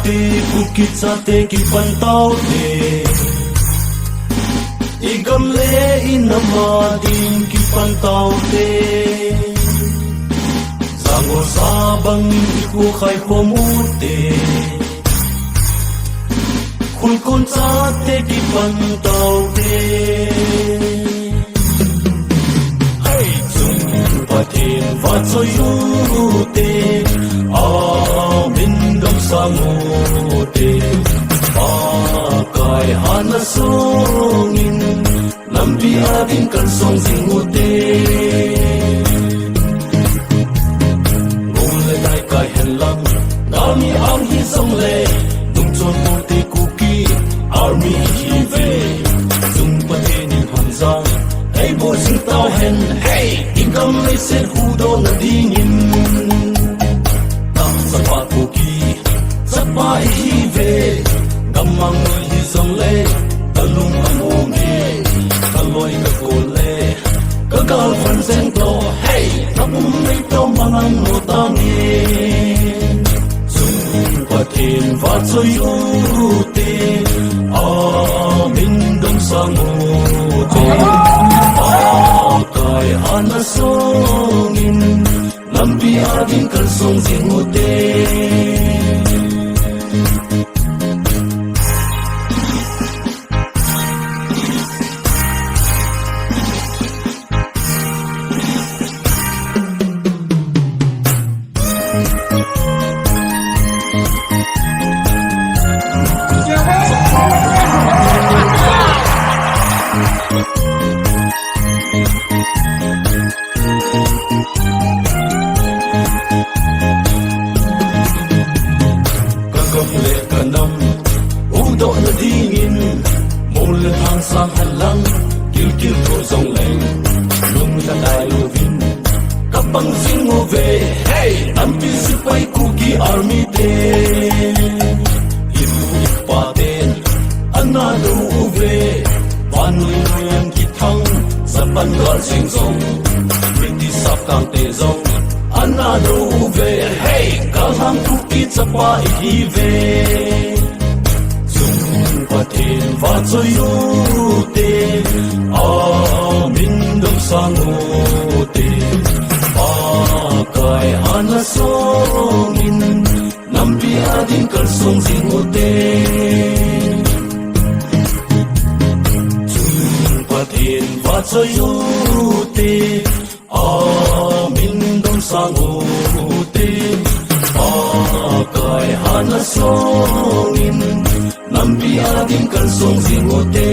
te bukit sa te kipantaw te igam le inamatin kipantaw te zango sabang iku kay pumute kulkun sa te kipantaw te hey patin vat so yute amin dong sangote pakai hana songin lampi adin kan song singote ngole dai kai henlam nami ang hi song le dung chon pote kuki army hi ve dung patin hanzang hey bo sing tao hen hey ingam le set hu do na dingin sapa kuki sapa hi ve gamang hi song le talung amongi kaloi ka kole ka gal fan sen to hey tapum nei to mangang no tangi sung patin va choi u te amin dong sang u te kai hana songin lampi adin kal song singote na dingin mul hang sang halang kil kil ko song leng lung ta dai lovin kapang singo ve hey ampi sipai kuki army te ipu ipaten anado ve panui yang kitang saban gar sing song pretty sap kang te zong anado ve hey kalam kuki chapa hi ve patin va choi u te amin dong sang u te pakai hana songin nampi adin kal song sing u te patin va choi u te amin dong sang u te pakai hana songin lampi adin kal song singote